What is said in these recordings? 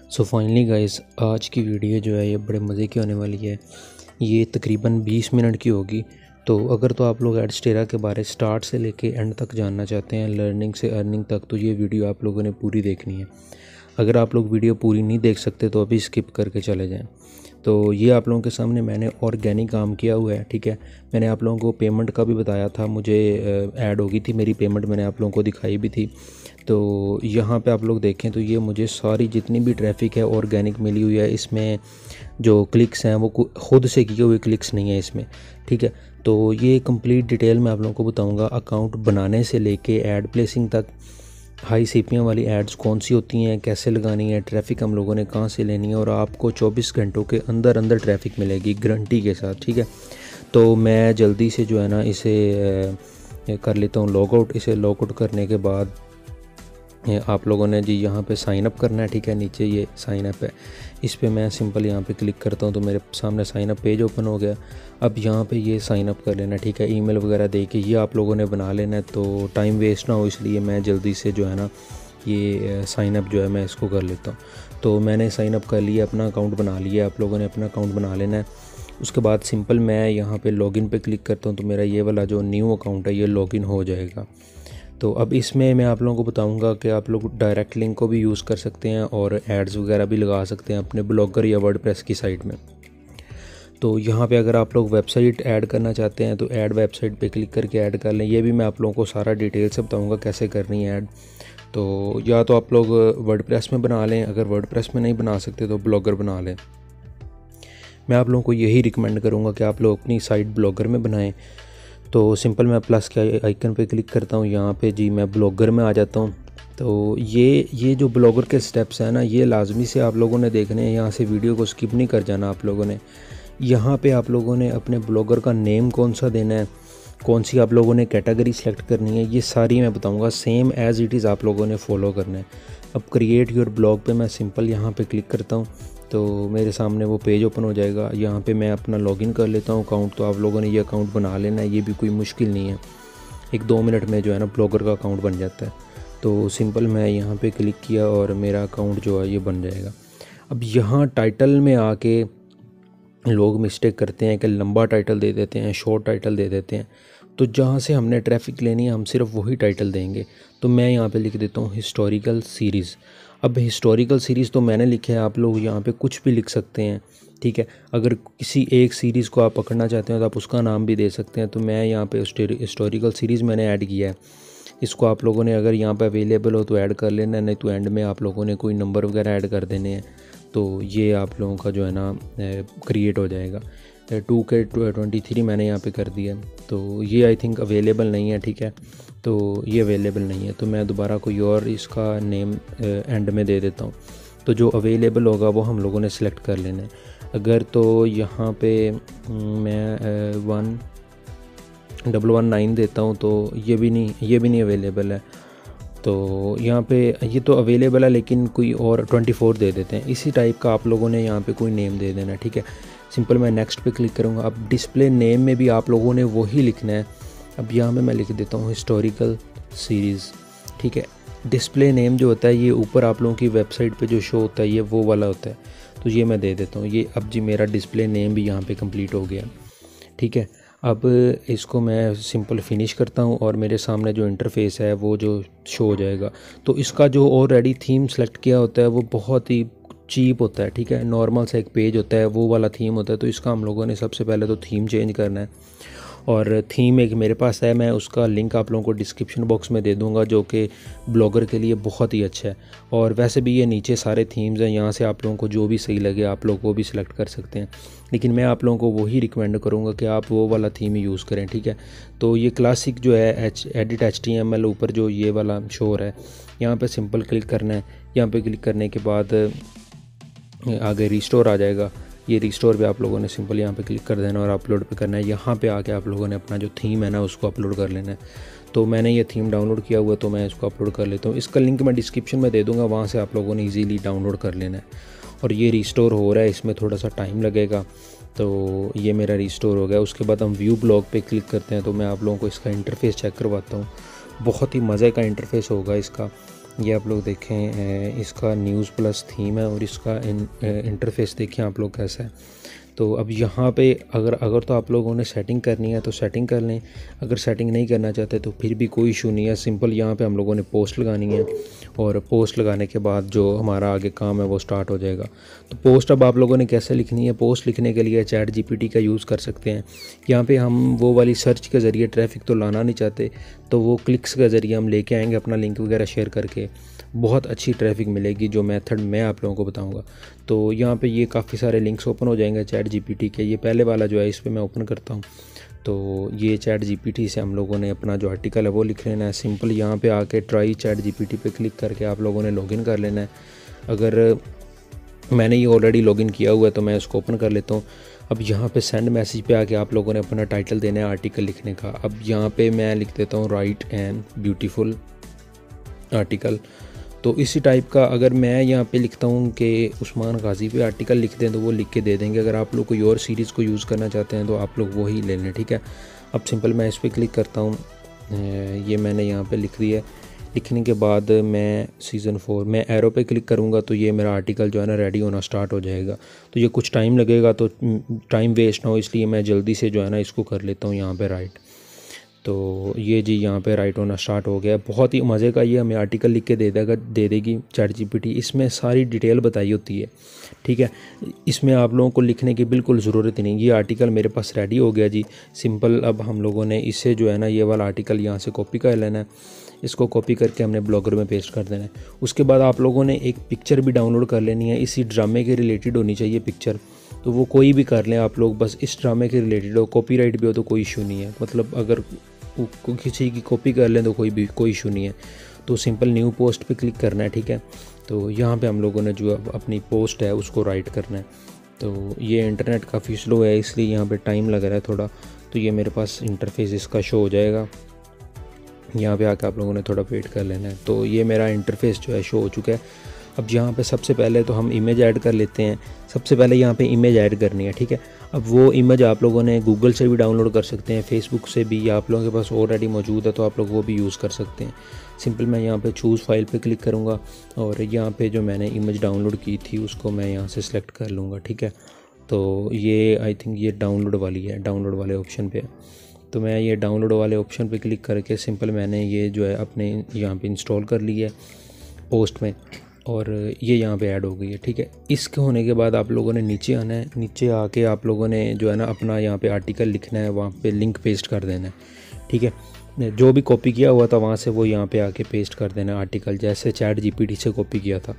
So finally guys, आज की video जो है ये बड़े मज़े की होने वाली है। ये तकरीबन 20 मिनट की होगी। तो अगर तो आप लोग एडस्टेरा के बारे स्टार्ट से लेके एंड तक जानना चाहते हैं, लर्निंग से अर्निंग तक, तो ये वीडियो आप लोगों ने पूरी देखनी है। अगर आप लोग वीडियो पूरी नहीं देख सकते तो अभी स्किप करके चले जाएं। तो ये आप लोगों के सामने मैंने ऑर्गेनिक काम किया हुआ है, ठीक है। मैंने आप लोगों को पेमेंट का भी बताया था, मुझे ऐड होगी थी मेरी पेमेंट, मैंने आप लोगों को दिखाई भी थी। तो यहाँ पे आप लोग देखें तो ये मुझे सारी जितनी भी ट्रैफिक है ऑर्गेनिक मिली हुई है। इसमें जो क्लिक्स हैं वो खुद से किए हुए क्लिक्स नहीं है इसमें, ठीक है। तो ये कंप्लीट डिटेल मैं आप लोगों को बताऊंगा, अकाउंट बनाने से लेके ऐड प्लेसिंग तक। हाई सीपीएम वाली एड्स कौन सी होती हैं, कैसे लगानी है, ट्रैफिक हम लोगों ने कहाँ से लेनी है, और आपको 24 घंटों के अंदर अंदर ट्रैफिक मिलेगी गारंटी के साथ, ठीक है। तो मैं जल्दी से जो है ना इसे कर लेता हूँ लॉग आउट। इसे लॉग आउट करने के बाद आप लोगों ने जी यहाँ पे साइन अप करना है, ठीक है। नीचे ये साइन अप है, इस पे मैं सिंपल यहाँ पे क्लिक करता हूँ तो मेरे सामने साइन अप पेज ओपन हो गया। अब यहाँ पे ये साइन अप कर लेना, ठीक है। ईमेल वगैरह दे के ये आप लोगों ने बना लेना है, तो टाइम वेस्ट ना हो इसलिए मैं जल्दी से जो है ना ये साइन अप जो है मैं इसको कर लेता हूँ। तो मैंने साइन अप कर लिया, अपना अकाउंट बना लिया। आप लोगों ने अपना अकाउंट बना लेना है। उसके बाद सिंपल मैं यहाँ पे लॉगिन पे क्लिक करता हूँ तो मेरा ये वाला जो न्यू अकाउंट है ये लॉगिन हो जाएगा। तो अब इसमें मैं आप लोगों को बताऊंगा कि आप लोग डायरेक्ट लिंक को भी यूज़ कर सकते हैं और एड्स वगैरह भी लगा सकते हैं अपने ब्लॉगर या वर्डप्रेस की साइट में। तो यहाँ पे अगर आप लोग वेबसाइट ऐड करना चाहते हैं तो ऐड वेबसाइट पे क्लिक करके ऐड कर लें। ये भी मैं आप लोगों को सारा डिटेल से बताऊँगा कैसे करनी है ऐड। तो या तो आप लोग वर्डप्रेस में बना लें, अगर वर्डप्रेस में नहीं बना सकते तो ब्लॉगर बना लें। मैं आप लोगों को यही रिकमेंड करूँगा कि आप लोग अपनी साइट ब्लॉगर में बनाएं। तो सिंपल मैं प्लस के आइकन पे क्लिक करता हूँ, यहाँ पे जी मैं ब्लॉगर में आ जाता हूँ। तो ये जो ब्लॉगर के स्टेप्स हैं ना, ये लाजमी से आप लोगों ने देखने हैं। यहाँ से वीडियो को स्किप नहीं कर जाना आप लोगों ने। यहाँ पे आप लोगों ने अपने ब्लॉगर का नेम कौन सा देना है, कौन सी आप लोगों ने कैटेगरी सेलेक्ट करनी है, ये सारी मैं बताऊँगा। सेम एज़ इट इज़ आप लोगों ने फॉलो करना है। अब क्रिएट योर ब्लॉग पे मैं सिंपल यहाँ पे क्लिक करता हूँ तो मेरे सामने वो पेज ओपन हो जाएगा। यहाँ पे मैं अपना लॉगिन कर लेता हूँ अकाउंट। तो आप लोगों ने ये अकाउंट बना लेना है, ये भी कोई मुश्किल नहीं है। 1-2 मिनट में जो है ना ब्लॉगर का अकाउंट बन जाता है। तो सिंपल मैं यहाँ पे क्लिक किया और मेरा अकाउंट जो है ये बन जाएगा। अब यहाँ टाइटल में आके लोग मिस्टेक करते हैं कि लंबा टाइटल दे देते हैं, शॉर्ट टाइटल दे देते हैं। तो जहाँ से हमने ट्रैफिक लेनी है हम सिर्फ वही टाइटल देंगे। तो मैं यहाँ पे लिख देता हूँ हिस्टोरिकल सीरीज़। अब हिस्टोरिकल सीरीज़ तो मैंने लिखा है, आप लोग यहाँ पे कुछ भी लिख सकते हैं, ठीक है। अगर किसी एक सीरीज़ को आप पकड़ना चाहते हैं तो आप उसका नाम भी दे सकते हैं। तो मैं यहाँ पे हिस्टोरिकल सीरीज़ मैंने ऐड किया है। इसको आप लोगों ने अगर यहाँ पे अवेलेबल हो तो ऐड कर लेना, नहीं तो एंड में आप लोगों ने कोई नंबर वगैरह ऐड कर देने हैं। तो ये आप लोगों का जो है ना क्रिएट हो जाएगा। 2K23 मैंने यहाँ पे कर दिया। तो ये आई थिंक अवेलेबल नहीं है, ठीक है। तो ये अवेलेबल नहीं है, तो मैं दोबारा कोई और इसका नेम एंड में दे देता हूँ। तो जो अवेलेबल होगा वो हम लोगों ने सिलेक्ट कर लेना है। अगर तो यहाँ पे मैं 1119 देता हूँ तो ये भी नहीं अवेलेबल है। तो यहाँ पे ये तो अवेलेबल है लेकिन कोई और 24 दे देते हैं। इसी टाइप का आप लोगों ने यहाँ पे कोई नेम दे देना, ठीक है। सिंपल मैं नेक्स्ट पे क्लिक करूँगा। अब डिस्प्ले नेम में भी आप लोगों ने वही लिखना है। अब यहाँ पे मैं लिख देता हूँ हिस्टोरिकल सीरीज़, ठीक है। डिस्प्ले नेम जो होता है ये ऊपर आप लोगों की वेबसाइट पे जो शो होता है ये वो वाला होता है। तो ये मैं दे देता हूँ। ये अब जी मेरा डिस्प्ले नेम भी यहाँ पे कंप्लीट हो गया, ठीक है। अब इसको मैं सिंपल फिनिश करता हूँ और मेरे सामने जो इंटरफेस है वो जो शो हो जाएगा। तो इसका जो ऑलरेडी थीम सेलेक्ट किया होता है वो बहुत ही चीप होता है, ठीक है। नॉर्मल सा एक पेज होता है, वो वाला थीम होता है। तो इसका हम लोगों ने सबसे पहले तो थीम चेंज करना है। और थीम एक मेरे पास है, मैं उसका लिंक आप लोगों को डिस्क्रिप्शन बॉक्स में दे दूंगा, जो कि ब्लॉगर के लिए बहुत ही अच्छा है। और वैसे भी ये नीचे सारे थीम्स हैं, यहाँ से आप लोगों को जो भी सही लगे आप लोग वो भी सिलेक्ट कर सकते हैं। लेकिन मैं आप लोगों को वही रिकमेंड करूँगा कि आप वो वाला थीम ही यूज़ करें, ठीक है। तो ये क्लासिक जो है एडिट HTML ऊपर जो ये वाला शो हो रहा है, यहाँ पर सिंपल क्लिक करना है। यहाँ पर क्लिक करने के बाद आगे रिस्टोर आ जाएगा। ये रिस्टोर पे आप लोगों ने सिंपल यहाँ पे क्लिक कर देना और अपलोड पे करना है। यहाँ पे आके आप लोगों ने अपना जो थीम है ना उसको अपलोड कर लेना है। तो मैंने ये थीम डाउनलोड किया हुआ है तो मैं इसको अपलोड कर लेता हूँ। इसका लिंक मैं डिस्क्रिप्शन में दे दूँगा, वहाँ से आप लोगों ने ईज़िली डाउनलोड कर लेना है। और ये रिस्टोर हो रहा है, इसमें थोड़ा सा टाइम लगेगा। तो ये मेरा रिस्टोर हो गया। उसके बाद हम व्यू ब्लॉग पे क्लिक करते हैं। तो मैं आप लोगों को इसका इंटरफेस चेक करवाता हूँ। बहुत ही मज़े का इंटरफेस होगा इसका। ये आप लोग देखें इसका न्यूज़ प्लस थीम है और इसका इंटरफेस देखें आप लोग कैसा है। तो अब यहाँ पे अगर तो आप लोगों ने सेटिंग करनी है तो सेटिंग कर लें, अगर सेटिंग नहीं करना चाहते तो फिर भी कोई इशू नहीं है। सिंपल यहाँ पे हम लोगों ने पोस्ट लगानी है और पोस्ट लगाने के बाद जो हमारा आगे काम है वो स्टार्ट हो जाएगा। तो पोस्ट अब आप लोगों ने कैसे लिखनी है, पोस्ट लिखने के लिए चैट जीपीटी का यूज़ कर सकते हैं। यहाँ पे हम वो वाली सर्च के ज़रिए ट्रैफिक तो लाना नहीं चाहते, तो वो क्लिक्स के ज़रिए हम लेके आएंगे अपना लिंक वगैरह शेयर करके, बहुत अच्छी ट्रैफिक मिलेगी। जो मेथड मैं आप लोगों को बताऊंगा, तो यहाँ पे ये काफ़ी सारे लिंक्स ओपन हो जाएंगे चैट जीपीटी के। ये पहले वाला जो है इस पर मैं ओपन करता हूँ। तो ये चैट जीपीटी से हम लोगों ने अपना जो आर्टिकल है वो लिख लेना है। सिंपल यहाँ पे आके ट्राई चैट जीपीटी पे क्लिक करके आप लोगों ने लॉगिन कर लेना है। अगर मैंने ये ऑलरेडी लॉगिन किया हुआ है तो मैं इसको ओपन कर लेता हूँ। अब यहाँ पे सेंड मैसेज पे आके आप लोगों ने अपना टाइटल देना है आर्टिकल लिखने का। अब यहाँ पे मैं लिख देता हूँ राइट एन ब्यूटीफुल आर्टिकल। तो इसी टाइप का अगर मैं यहाँ पे लिखता हूँ कि उस्मान गाजी पे आर्टिकल लिख दें तो वो लिख के दे देंगे। अगर आप लोग कोई और सीरीज़ को यूज़ करना चाहते हैं तो आप लोग वही ले लें, ठीक है। अब सिंपल मैं इस पर क्लिक करता हूँ, ये मैंने यहाँ पे लिख दिया। लिखने के बाद मैं सीज़न 4 मैं एरो पे क्लिक करूँगा तो ये मेरा आर्टिकल जो है ना रेडी होना स्टार्ट हो जाएगा। तो ये कुछ टाइम लगेगा, तो टाइम वेस्ट ना हो इसलिए मैं जल्दी से जो है ना इसको कर लेता हूँ यहाँ पे राइट। तो ये जी यहाँ पे राइट होना स्टार्ट हो गया। बहुत ही मज़े का ये हमें आर्टिकल लिख के दे देगी चैट जीपीटी। इसमें सारी डिटेल बताई होती है, ठीक है। इसमें आप लोगों को लिखने की बिल्कुल ज़रूरत ही नहीं। ये आर्टिकल मेरे पास रेडी हो गया जी, सिंपल। अब हम लोगों ने इसे जो है ना ये वाला आर्टिकल यहाँ से कॉपी कर लेना है। इसको कॉपी करके हमने ब्लॉगर में पेस्ट कर देना है। उसके बाद आप लोगों ने एक पिक्चर भी डाउनलोड कर लेनी है, इसी ड्रामे के रिलेटेड होनी चाहिए पिक्चर। तो वो कोई भी कर लें आप लोग, बस इस ड्रामे के रिलेटेड हो। कॉपीराइट भी हो तो कोई इशू नहीं है, मतलब अगर किसी की कॉपी कर लें तो कोई इशू नहीं है। तो सिंपल न्यू पोस्ट पे क्लिक करना है, ठीक है। तो यहाँ पे हम लोगों ने जो अपनी पोस्ट है उसको राइट करना है। तो ये इंटरनेट काफ़ी स्लो है इसलिए यहाँ पे टाइम लग रहा है थोड़ा। तो ये मेरे पास इंटरफेस इसका शो हो जाएगा, यहाँ पे आकर आप लोगों ने थोड़ा वेट कर लेना है। तो ये मेरा इंटरफेस जो है शो हो चुका है। अब यहाँ पे सबसे पहले तो हम इमेज ऐड कर लेते हैं। सबसे पहले यहाँ पे इमेज ऐड करनी है, ठीक है। अब वो इमेज आप लोगों ने गूगल से भी डाउनलोड कर सकते हैं, फेसबुक से भी, या आप लोगों के पास ऑलरेडी मौजूद है तो आप लोग वो भी यूज़ कर सकते हैं। सिंपल मैं यहाँ पे चूज़ फाइल पे क्लिक करूँगा और यहाँ पे जो मैंने इमेज डाउनलोड की थी उसको मैं यहाँ से सिलेक्ट कर लूँगा, ठीक है। तो ये आई थिंक ये डाउनलोड वाली है, डाउनलोड वाले ऑप्शन पे। तो मैं ये डाउनलोड वाले ऑप्शन पे क्लिक करके सिंपल मैंने ये जो है अपने यहाँ पे इंस्टॉल कर ली है पोस्ट में, और ये यहाँ पे ऐड हो गई है, ठीक है। इसके होने के बाद आप लोगों ने नीचे आना है। नीचे आके आप लोगों ने जो है ना अपना यहाँ पे आर्टिकल लिखना है, वहाँ पे लिंक पेस्ट कर देना है, ठीक है। जो भी कॉपी किया हुआ था वहाँ से वो यहाँ पे आके पेस्ट कर देना आर्टिकल, जैसे चैट जीपीटी से कॉपी किया था।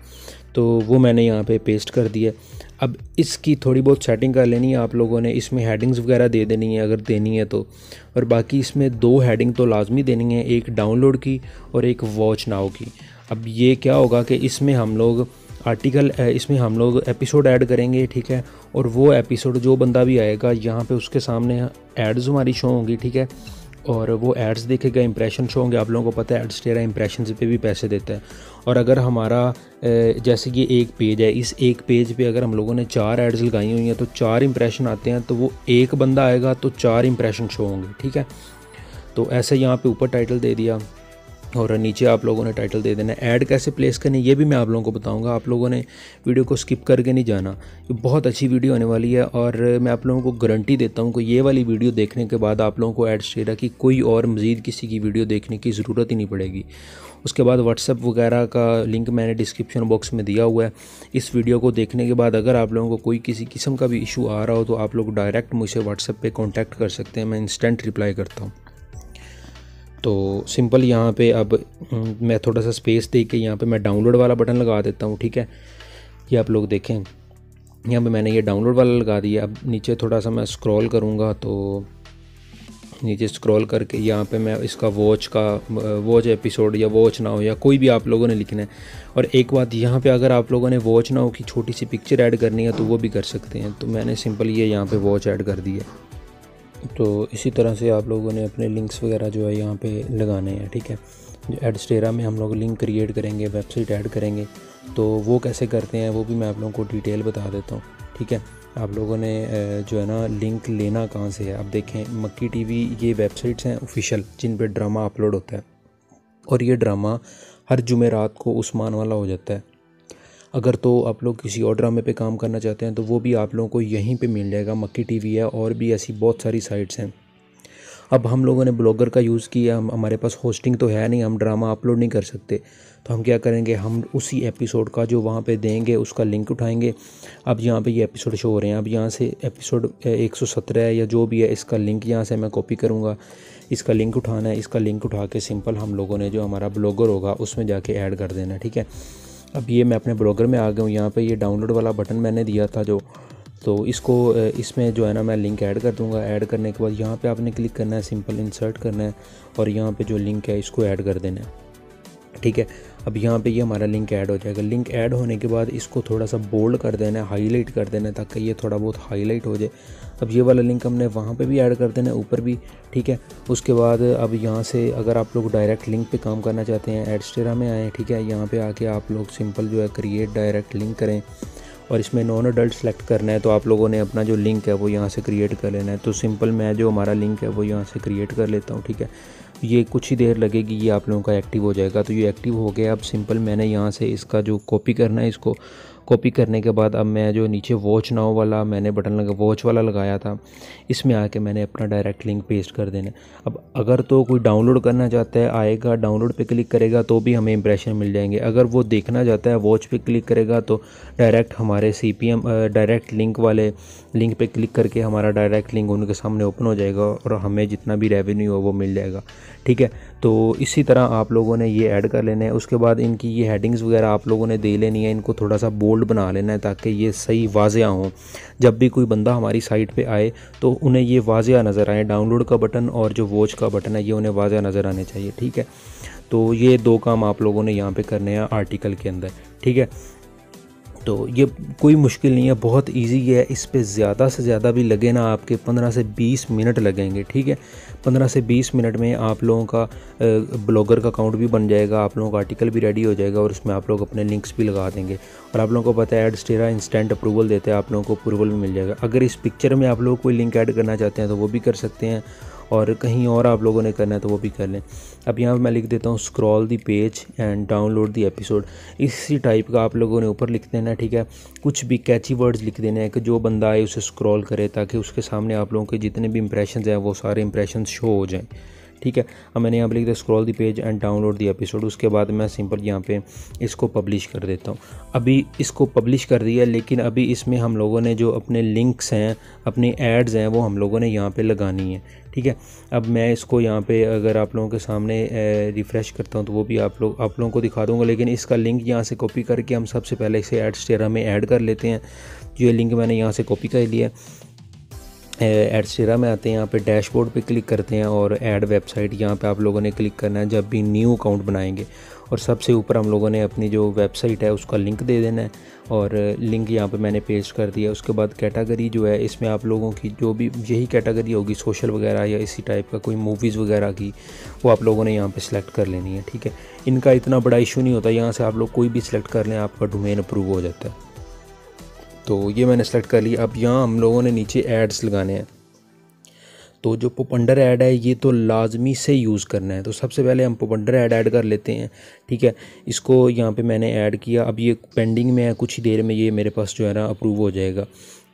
तो वो मैंने यहाँ पे पेस्ट कर दिया। अब इसकी थोड़ी बहुत सेटिंग कर लेनी है आप लोगों ने। इसमें हेडिंग्स वगैरह दे देनी है अगर देनी है तो, और बाकी इसमें 2 हेडिंग तो लाजमी देनी है, एक डाउनलोड की और एक वॉच नाउ की। अब ये क्या होगा कि इसमें हम लोग इसमें हम लोग एपिसोड ऐड करेंगे, ठीक है। और वो एपिसोड जो बंदा भी आएगा यहाँ पे उसके सामने एड्स हमारी शो होंगी, ठीक है। और वो एड्स देखेगा, इंप्रेशन शो होंगे। आप लोगों को पता है एडस्टेरा इंप्रेशन पे भी पैसे देता है। और अगर हमारा जैसे कि एक पेज है, इस एक पेज पे अगर हम लोगों ने 4 एड्स लगाई हुई हैं तो 4 इंप्रेशन आते हैं, तो वो एक बंदा आएगा तो 4 इंप्रेशन शो होंगे, ठीक है। तो ऐसे यहाँ पे ऊपर टाइटल दे दिया और नीचे आप लोगों ने टाइटल दे देना है। ऐड कैसे प्लेस करनी ये भी मैं आप लोगों को बताऊंगा, आप लोगों ने वीडियो को स्किप करके नहीं जाना। ये बहुत अच्छी वीडियो होने वाली है और मैं आप लोगों को गारंटी देता हूं कि ये वाली वीडियो देखने के बाद आप लोगों को एडस्टेरा की कोई और मज़ीद किसी की वीडियो देखने की ज़रूरत ही नहीं पड़ेगी। उसके बाद व्हाट्सएप वगैरह का लिंक मैंने डिस्क्रिप्शन बॉक्स में दिया हुआ है। इस वीडियो को देखने के बाद अगर आप लोगों को कोई किसी किस्म का भी इशू आ रहा हो तो आप लोग डायरेक्ट मुझसे व्हाट्सएप पे कांटेक्ट कर सकते हैं, मैं इंस्टेंट रिप्लाई करता हूँ। तो सिंपल यहाँ पे अब मैं थोड़ा सा स्पेस दे के यहाँ पे मैं डाउनलोड वाला बटन लगा देता हूँ, ठीक है। ये आप लोग देखें यहाँ पे मैंने ये डाउनलोड वाला लगा दिया। अब नीचे थोड़ा सा मैं स्क्रॉल करूँगा तो नीचे स्क्रॉल करके यहाँ पे मैं इसका वॉच एपिसोड या वॉच नाउ या कोई भी आप लोगों ने लिखना है। और एक बात यहाँ पे अगर आप लोगों ने वॉच नाउ की छोटी सी पिक्चर ऐड करनी है तो वो भी कर सकते हैं। तो मैंने सिंपल ये यहाँ पे वॉच ऐड कर दी है। तो इसी तरह से आप लोगों ने अपने लिंक्स वगैरह जो है यहाँ पे लगाने हैं, ठीक है। जो एडस्टेरा में हम लोग लिंक क्रिएट करेंगे, वेबसाइट ऐड करेंगे, तो वो कैसे करते हैं वो भी मैं आप लोगों को डिटेल बता देता हूँ, ठीक है। आप लोगों ने जो है ना लिंक लेना कहाँ से है। अब देखें मक्की टीवी ये वेबसाइट्स हैं ऑफिशियल जिन पे ड्रामा अपलोड होता है, और ये ड्रामा हर जुमेरात को उस्मान वाला हो जाता है। अगर तो आप लोग किसी और ड्रामे पे काम करना चाहते हैं तो वो भी आप लोगों को यहीं पे मिल जाएगा। मक्की टीवी है और भी ऐसी बहुत सारी साइट्स हैं। अब हम लोगों ने ब्लॉगर का यूज़ किया, हमारे पास होस्टिंग तो है नहीं, हम ड्रामा अपलोड नहीं कर सकते, तो हम क्या करेंगे, हम उसी एपिसोड का जो वहाँ पे देंगे उसका लिंक उठाएंगे। अब यहाँ पे ये एपिसोड शो हो रहे हैं, अब यहाँ से एपिसोड 117 है या जो भी है, इसका लिंक यहाँ से मैं कॉपी करूँगा। इसका लिंक उठाना है, इसका लिंक उठा के सिंपल हम लोगों ने जो हमारा ब्लॉगर होगा उसमें जाके ऐड कर देना है, ठीक है। अब ये मैं अपने ब्लॉगर में आ गया हूँ। यहाँ पे ये डाउनलोड वाला बटन मैंने दिया था जो, तो इसको इसमें जो है ना मैं लिंक ऐड कर दूंगा। ऐड करने के बाद यहाँ पे आपने क्लिक करना है, सिंपल इंसर्ट करना है और यहाँ पे जो लिंक है इसको ऐड कर देना है, ठीक है। अब यहाँ पे ये हमारा लिंक ऐड हो जाएगा। लिंक ऐड होने के बाद इसको थोड़ा सा बोल्ड कर देना है, हाईलाइट कर देना है ताकि ये थोड़ा बहुत हाईलाइट हो जाए। अब ये वाला लिंक हमने वहाँ पे भी ऐड कर देना है, ऊपर भी, ठीक है। उसके बाद अब यहाँ से अगर आप लोग डायरेक्ट लिंक पे काम करना चाहते हैं, एडस्टेरा में आएँ, ठीक है। यहाँ पे आके आप लोग सिंपल जो है क्रिएट डायरेक्ट लिंक करें और इसमें नॉन अडल्ट सेलेक्ट करना है। तो आप लोगों ने अपना जो लिंक है वो यहाँ से क्रिएट कर लेना है। तो सिंपल मैं जो हमारा लिंक है वो यहाँ से क्रिएट कर लेता हूँ, ठीक है। ये कुछ ही देर लगेगी, ये आप लोगों का एक्टिव हो जाएगा। तो ये एक्टिव हो गया। अब सिंपल मैंने यहाँ से इसका जो कॉपी करना है, इसको कॉपी करने के बाद अब मैं जो नीचे वॉच नाउ वाला मैंने बटन वॉच वाला लगाया था, इसमें आके मैंने अपना डायरेक्ट लिंक पेस्ट कर देना। अब अगर तो कोई डाउनलोड करना चाहता है, आएगा डाउनलोड पे क्लिक करेगा तो भी हमें इंप्रेशन मिल जाएंगे। अगर वो देखना चाहता है, वॉच पे क्लिक करेगा तो डायरेक्ट हमारे CPM डायरेक्ट लिंक वाले लिंक पे क्लिक करके हमारा डायरेक्ट लिंक उनके सामने ओपन हो जाएगा और हमें जितना भी रेवेन्यू हो वो मिल जाएगा, ठीक है। तो इसी तरह आप लोगों ने ये ऐड कर लेना है। उसके बाद इनकी ये हेडिंग्स वगैरह आप लोगों ने दे लेनी है, इनको थोड़ा सा बोल्ड बना लेना है ताकि ये सही वाज़िया हों। जब भी कोई बंदा हमारी साइट पे आए तो उन्हें ये वाज़िया नज़र आए। डाउनलोड का बटन और जो वॉच का बटन है ये उन्हें वाज़िया नज़र आने चाहिए, ठीक है। तो ये 2 काम आप लोगों ने यहाँ पे करने हैं आर्टिकल के अंदर, ठीक है। तो ये कोई मुश्किल नहीं है, बहुत इजी है। इस पे ज़्यादा से ज़्यादा भी लगे ना आपके 15 से 20 मिनट लगेंगे, ठीक है। 15 से 20 मिनट में आप लोगों का ब्लॉगर का अकाउंट भी बन जाएगा, आप लोगों का आर्टिकल भी रेडी हो जाएगा और उसमें आप लोग अपने लिंक्स भी लगा देंगे। और आप लोगों को पता है एडस्टेरा इंस्टेंट अप्रूवल देते हैं, आप लोगों को अप्रूवल भी मिल जाएगा। अगर इस पिक्चर में आप लोग कोई लिंक ऐड करना चाहते हैं तो वो भी कर सकते हैं, और कहीं और आप लोगों ने करना है तो वो भी कर लें। अब यहाँ पे मैं लिख देता हूँ scroll the page and download the episode. इसी टाइप का आप लोगों ने ऊपर लिख देना है, ठीक है। कुछ भी कैची वर्ड्स लिख देने हैं कि जो बंदा आए उसे स्क्रॉल करे ताकि उसके सामने आप लोगों के जितने भी इंप्रेशंस हैं वो सारे इंप्रेशंस शो हो जाएं, ठीक है। अब मैंने यहाँ पर लिख दिया scroll the page and download the episode. उसके बाद मैं सिंपल यहाँ पे इसको पब्लिश कर देता हूँ। अभी इसको पब्लिश कर दिया, लेकिन अभी इसमें हम लोगों ने जो अपने लिंक्स हैं, अपने एड्स हैं, वो हम लोगों ने यहाँ पे लगानी है, ठीक है। अब मैं इसको यहाँ पे अगर आप लोगों के सामने रिफ़्रेश करता हूँ तो वो भी आप लोगों को दिखा दूँगा, लेकिन इसका लिंक यहाँ से कॉपी करके हम सबसे पहले इसे एडस्टेरा में ऐड कर लेते हैं। ये लिंक मैंने यहाँ से कॉपी कर लिया। एडस्टेरा में आते हैं, यहाँ पे डैशबोर्ड पे क्लिक करते हैं और ऐड वेबसाइट, यहाँ पे आप लोगों ने क्लिक करना है जब भी न्यू अकाउंट बनाएंगे। और सबसे ऊपर हम लोगों ने अपनी जो वेबसाइट है उसका लिंक दे देना है और लिंक यहाँ पे मैंने पेस्ट कर दिया। उसके बाद कैटेगरी जो है, इसमें आप लोगों की जो भी यही कैटेगरी होगी सोशल वगैरह या इसी टाइप का कोई मूवीज़ वगैरह की, वो आप लोगों ने यहाँ पे सिलेक्ट कर लेनी है, ठीक है। इनका इतना बड़ा इशू नहीं होता, यहाँ से आप लोग कोई भी सिलेक्ट कर लें, आपका डोमेन अप्रूव हो जाता है। तो ये मैंने सेलेक्ट कर लिया। अब यहाँ हम लोगों ने नीचे एड्स लगाने हैं। तो जो पोपंडर ऐड है ये तो लाजमी से यूज़ करना है। तो सबसे पहले हम पोपंडर ऐड कर लेते हैं, ठीक है। इसको यहाँ पे मैंने ऐड किया। अब ये पेंडिंग में है, कुछ ही देर में ये मेरे पास जो है ना अप्रूव हो जाएगा।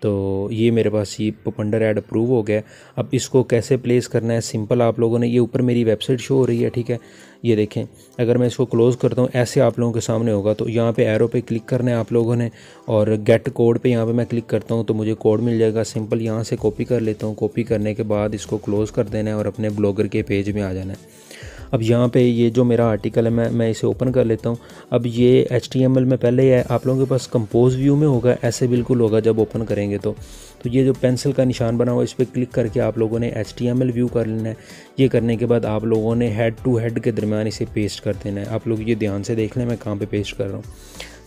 तो ये मेरे पास ये पोपंडर ऐड अप्रूव हो गया। अब इसको कैसे प्लेस करना है, सिंपल आप लोगों ने, ये ऊपर मेरी वेबसाइट शो हो रही है, ठीक है। ये देखें, अगर मैं इसको क्लोज़ करता हूँ ऐसे आप लोगों के सामने होगा। तो यहाँ पे एरो पे क्लिक करना है आप लोगों ने और गेट कोड पे यहाँ पे मैं क्लिक करता हूँ तो मुझे कोड मिल जाएगा। सिंपल यहाँ से कॉपी कर लेता हूँ। कॉपी करने के बाद इसको क्लोज़ कर देना है और अपने ब्लॉगर के पेज में आ जाना है। अब यहाँ पे ये जो मेरा आर्टिकल है मैं इसे ओपन कर लेता हूँ। अब ये HTML में पहले ही है, आप लोगों के पास कंपोज व्यू में होगा, ऐसे बिल्कुल होगा जब ओपन करेंगे। तो ये जो पेंसिल का निशान बना हुआ है इस पर क्लिक करके आप लोगों ने HTML व्यू कर लेना है। ये करने के बाद आप लोगों ने हेड टू हेड के दरमियान इसे पेस्ट कर देना है। आप लोग ये ध्यान से देख लें मैं कहाँ पे पेस्ट कर रहा हूँ।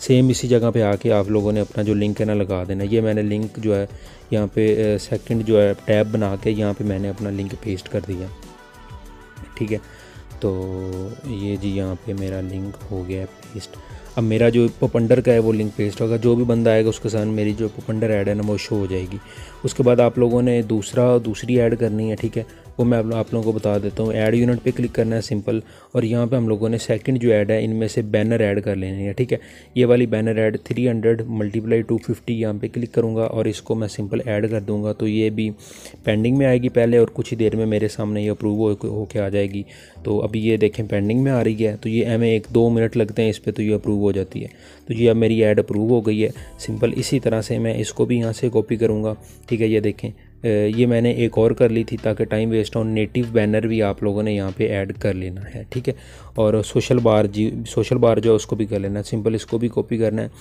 सेम इसी जगह पे आके आप लोगों ने अपना जो लिंक है ना लगा देना। ये मैंने लिंक जो है यहाँ पे सेकंड जो है टैब बना के यहाँ पे मैंने अपना लिंक पेस्ट कर दिया, ठीक है। तो ये जी यहाँ पे मेरा लिंक हो गया पेस्ट। अब मेरा जो पोपंडर का है वो लिंक पेस्ट होगा। जो भी बंदा आएगा उसके साथ मेरी जो पोपंडर ऐड है ना वो शो हो जाएगी। उसके बाद आप लोगों ने दूसरी ऐड करनी है, ठीक है। वो मैं आप लोगों को बता देता हूँ। ऐड यूनिट पे क्लिक करना है सिंपल, और यहाँ पे हम लोगों ने सेकंड जो ऐड है इनमें से बैनर ऐड कर लेनी है, ठीक है। ये वाली बैनर ऐड 300 × 250 यहाँ पे क्लिक करूँगा और इसको मैं सिंपल ऐड कर दूँगा। तो ये भी पेंडिंग में आएगी पहले, और कुछ ही देर में मेरे सामने ये अप्रूव होके आ जाएगी। तो अभी ये देखें पेंडिंग में आ रही है, तो ये हमें 1-2 मिनट लगते हैं इस पर, तो ये अप्रूव हो जाती है। तो ये अब मेरी ऐड अप्रूव हो गई है। सिंपल इसी तरह से मैं इसको भी यहाँ से कॉपी करूँगा, ठीक है। ये देखें ये मैंने एक और कर ली थी ताकि टाइम वेस्ट हो। नेटिव बैनर भी आप लोगों ने यहाँ पे ऐड कर लेना है, ठीक है। और सोशल बार जो है उसको भी कर लेना है, सिंपल इसको भी कॉपी करना है।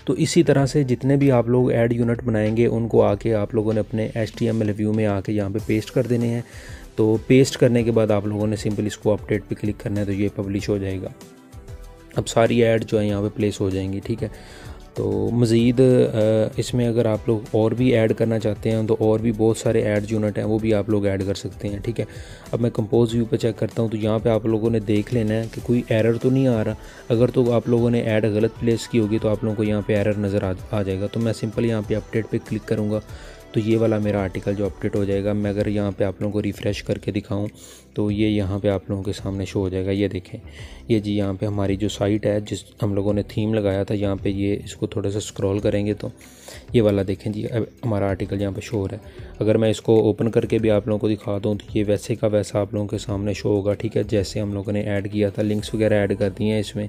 तो इसी तरह से जितने भी आप लोग ऐड यूनिट बनाएंगे उनको आके आप लोगों ने अपने HTML व्यू में आके यहाँ पे पेस्ट कर देने हैं। तो पेस्ट करने के बाद आप लोगों ने सिंपल इसको अपडेट पे क्लिक करना है, तो ये पब्लिश हो जाएगा। अब सारी ऐड जो है यहाँ पे प्लेस हो जाएंगी, ठीक है। तो मज़ीद इसमें अगर आप लोग और भी ऐड करना चाहते हैं तो और भी बहुत सारे ऐड यूनिट हैं, वो भी आप लोग ऐड कर सकते हैं, ठीक है। अब मैं कंपोज व्यू पे चेक करता हूँ, तो यहाँ पे आप लोगों ने देख लेना है कि कोई एरर तो नहीं आ रहा। अगर तो आप लोगों ने ऐड गलत प्लेस की होगी तो आप लोगों को यहाँ पे एरर नज़र आ जाएगा। तो मैं सिंपल यहाँ पे अपडेट पे क्लिक करूँगा, तो ये वाला मेरा आर्टिकल जो अपडेट हो जाएगा। मैं अगर यहाँ पे आप लोगों को रिफ़्रेश करके दिखाऊं तो ये यहाँ पे आप लोगों के सामने शो हो जाएगा। ये देखें, ये जी यहाँ पे हमारी जो साइट है जिस हम लोगों ने थीम लगाया था, यहाँ पे ये इसको थोड़ा सा स्क्रॉल करेंगे तो ये वाला देखें जी, अब हमारा आर्टिकल यहाँ पे शो हो रहा है। अगर मैं इसको ओपन करके भी आप लोगों को दिखा दूँ तो ये वैसे का वैसा आप लोगों के सामने शो होगा, ठीक है। जैसे हम लोगों ने ऐड किया था, लिंक्स वगैरह ऐड कर दिए हैं, इसमें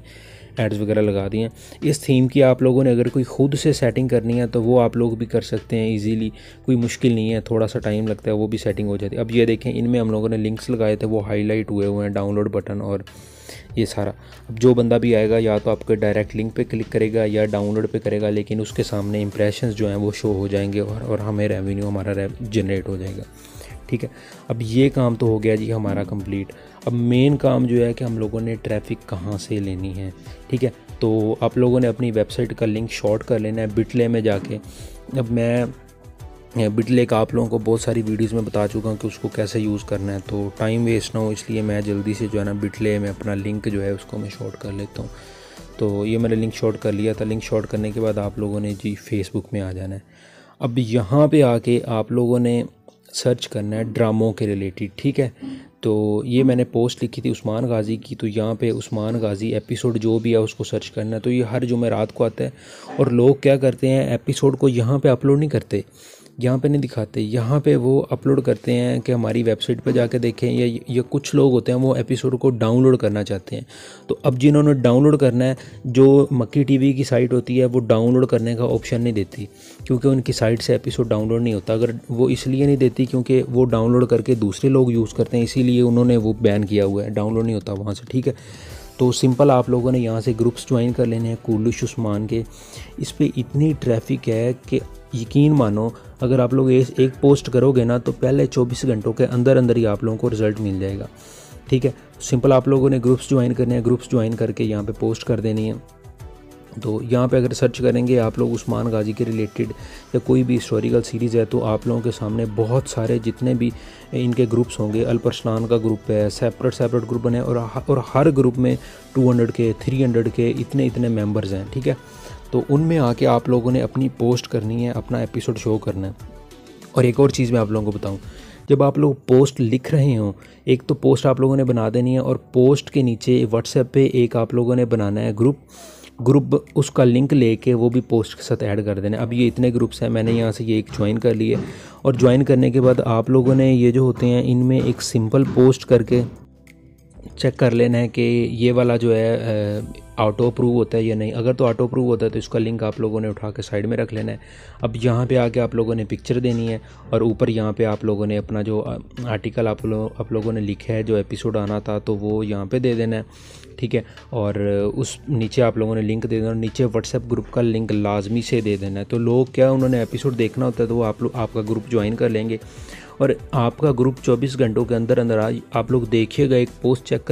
एड्स वगैरह लगा दिए हैं। इस थीम की आप लोगों ने अगर कोई ख़ुद से सेटिंग करनी है तो वो आप लोग भी कर सकते हैं इजीली, कोई मुश्किल नहीं है, थोड़ा सा टाइम लगता है, वो भी सेटिंग हो जाती है। अब ये देखें, इनमें हम लोगों ने लिंक्स लगाए थे, वो हाईलाइट हुए हैं, डाउनलोड बटन और ये सारा। अब जो बंदा भी आएगा या तो आपके डायरेक्ट लिंक पे क्लिक करेगा या डाउनलोड पे करेगा, लेकिन उसके सामने इंप्रेशंस जो हैं वो शो हो जाएंगे और हमें रेवेन्यू हमारा जनरेट हो जाएगा, ठीक है। अब ये काम तो हो गया जी हमारा कंप्लीट। अब मेन काम जो है कि हम लोगों ने ट्रैफिक कहाँ से लेनी है, ठीक है। तो आप लोगों ने अपनी वेबसाइट का लिंक शॉर्ट कर लेना है बिटले में जाके। अब मैं बिटले का आप लोगों को बहुत सारी वीडियोस में बता चुका हूँ कि उसको कैसे यूज़ करना है, तो टाइम वेस्ट ना हो इसलिए मैं जल्दी से जो है ना बिटले में अपना लिंक जो है उसको मैं शॉर्ट कर लेता हूँ। तो ये मैंने लिंक शॉर्ट कर लिया था। लिंक शॉर्ट करने के बाद आप लोगों ने जी फेसबुक में आ जाना है। अब यहाँ पे आके आप लोगों ने सर्च करना है ड्रामों के रिलेटेड, ठीक है। तो ये मैंने पोस्ट लिखी थी उस्मान गाज़ी की, तो यहाँ पे उस्मान गाज़ी एपिसोड जो भी है उसको सर्च करना है। तो ये हर जुमेरात को आता है, और लोग क्या करते हैं एपिसोड को यहाँ पे अपलोड नहीं करते, यहाँ पे नहीं दिखाते, यहाँ पे वो अपलोड करते हैं कि हमारी वेबसाइट पे जाके देखें, या कुछ लोग होते हैं वो एपिसोड को डाउनलोड करना चाहते हैं। तो अब जिन्होंने डाउनलोड करना है, जो मक्की टीवी की साइट होती है वो डाउनलोड करने का ऑप्शन नहीं देती, क्योंकि उनकी साइट से एपिसोड डाउनलोड नहीं होता। अगर वो इसलिए नहीं देती क्योंकि वो डाउनलोड करके दूसरे लोग यूज़ करते हैं, इसीलिए उन्होंने वो बैन किया हुआ है, डाउनलोड नहीं होता वहाँ से, ठीक है। तो सिंपल आप लोगों ने यहाँ से ग्रुप्स ज्वाइन कर लेने हैं कूलिश उस्मान के। इस पर इतनी ट्रैफिक है कि यकीन मानो, अगर आप लोग एक पोस्ट करोगे ना तो पहले 24 घंटों के अंदर अंदर ही आप लोगों को रिज़ल्ट मिल जाएगा, ठीक है। सिंपल आप लोगों ने ग्रुप्स ज्वाइन करने हैं, ग्रुप्स ज्वाइन करके यहाँ पे पोस्ट कर देनी है। तो यहाँ पे अगर सर्च करेंगे आप लोग उस्मान गाज़ी के रिलेटेड या कोई भी हिस्टोरिकल सीरीज़ है, तो आप लोगों के सामने बहुत सारे जितने भी इनके ग्रुप्स होंगे, अल्परसलान का ग्रुप है, सेपरेट ग्रुप बने, और हर ग्रुप में 200 के 300 के इतने मेंबर्स हैं, ठीक है। तो उनमें आके आप लोगों ने अपनी पोस्ट करनी है, अपना एपिसोड शो करना है। और एक और चीज़ मैं आप लोगों को बताऊं, जब आप लोग पोस्ट लिख रहे हो, एक तो पोस्ट आप लोगों ने बना देनी है, और पोस्ट के नीचे व्हाट्सएप पे एक आप लोगों ने बनाना है ग्रुप उसका लिंक लेके वो भी पोस्ट के साथ ऐड कर देना है। अब ये इतने ग्रुप्स हैं, मैंने यहाँ से ये एक ज्वाइन कर लिए, और ज्वाइन करने के बाद आप लोगों ने ये जो होते हैं इनमें एक सिंपल पोस्ट करके चेक कर लेना है कि ये वाला जो है ऑटो अप्रूव होता है या नहीं। अगर तो ऑटो अप्रूव होता है तो इसका लिंक आप लोगों ने उठा के साइड में रख लेना है। अब यहाँ पे आके आप लोगों ने पिक्चर देनी है, और ऊपर यहाँ पे आप लोगों ने अपना जो आर्टिकल आप लोगों ने लिखा है, जो एपिसोड आना था, तो वो यहाँ पे दे देना है, ठीक है। और उस नीचे आप लोगों ने लिंक दे देना, और नीचे व्हाट्सएप ग्रुप का लिंक लाजमी से दे देना है। तो लोग क्या, उन्होंने एपिसोड देखना होता है तो वो आपका ग्रुप ज्वाइन कर लेंगे, और आपका ग्रुप 24 घंटों के अंदर अंदर आप लोग देखिएगा, एक पोस्ट चेक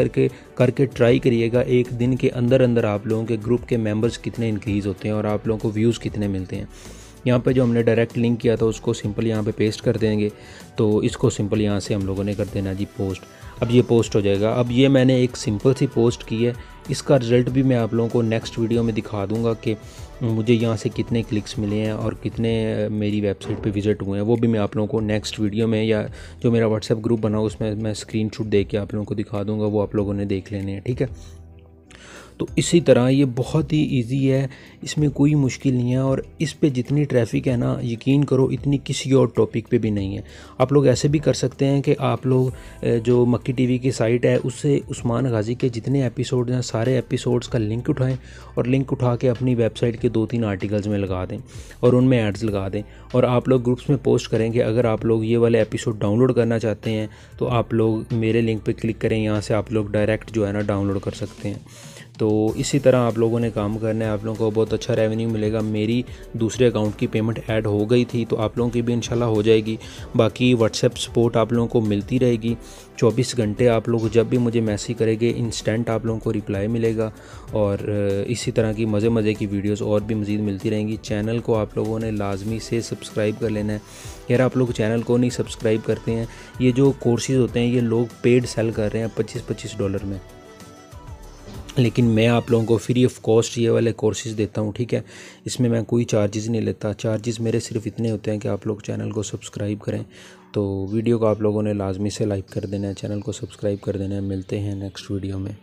करके ट्राई करिएगा, एक दिन के अंदर अंदर आप लोगों के ग्रुप के मेंबर्स कितने इंक्रीज़ होते हैं और आप लोगों को व्यूज़ कितने मिलते हैं। यहाँ पे जो हमने डायरेक्ट लिंक किया था उसको सिंपल यहाँ पे पेस्ट कर देंगे, तो इसको सिंपल यहाँ से हम लोगों ने कर देना जी पोस्ट। अब ये पोस्ट हो जाएगा। अब ये मैंने एक सिंपल सी पोस्ट की है, इसका रिज़ल्ट भी मैं आप लोगों को नेक्स्ट वीडियो में दिखा दूंगा कि मुझे यहाँ से कितने क्लिक्स मिले हैं और कितने मेरी वेबसाइट पे विज़िट हुए हैं। वो भी मैं आप लोगों को नेक्स्ट वीडियो में, या जो मेरा व्हाट्सएप ग्रुप बना उसमें मैं स्क्रीनशॉट दे के आप लोगों को दिखा दूंगा, वो आप लोगों ने देख लेने हैं, ठीक है। तो इसी तरह ये बहुत ही इजी है, इसमें कोई मुश्किल नहीं है। और इस पे जितनी ट्रैफिक है ना, यकीन करो इतनी किसी और टॉपिक पे भी नहीं है। आप लोग ऐसे भी कर सकते हैं कि आप लोग जो मक्की टीवी की साइट है उससे उस्मान गाजी के जितने एपिसोड हैं सारे एपिसोड्स का लिंक उठाएं और लिंक उठा के अपनी वेबसाइट के 2-3 आर्टिकल्स में लगा दें और उनमें एड्स लगा दें। और आप लोग ग्रुप्स में पोस्ट करें कि अगर आप लोग ये वाले एपिसोड डाउनलोड करना चाहते हैं तो आप लोग मेरे लिंक पर क्लिक करें, यहाँ से आप लोग डायरेक्ट जो है ना डाउनलोड कर सकते हैं। तो इसी तरह आप लोगों ने काम करना है, आप लोगों को बहुत अच्छा रेवेन्यू मिलेगा। मेरी दूसरे अकाउंट की पेमेंट ऐड हो गई थी तो आप लोगों की भी इंशाल्लाह हो जाएगी। बाकी व्हाट्सएप सपोर्ट आप लोगों को मिलती रहेगी 24 घंटे। आप लोग जब भी मुझे मैसेज करेंगे इंस्टेंट आप लोगों को रिप्लाई मिलेगा। और इसी तरह की मज़े की वीडियोस और भी मज़ीद मिलती रहेंगी। चैनल को आप लोगों ने लाजमी से सब्सक्राइब कर लेना है। यार आप लोग चैनल को नहीं सब्सक्राइब करते हैं, ये जो कोर्सेज़ होते हैं ये लोग पेड सेल कर रहे हैं $25-25 में, लेकिन मैं आप लोगों को फ्री ऑफ कॉस्ट ये वाले कोर्सेज़ देता हूँ, ठीक है। इसमें मैं कोई चार्जेस नहीं लेता। चार्जेस मेरे सिर्फ इतने होते हैं कि आप लोग चैनल को सब्सक्राइब करें। तो वीडियो को आप लोगों ने लाजमी से लाइक कर देना है, चैनल को सब्सक्राइब कर देना है। मिलते हैं नेक्स्ट वीडियो में।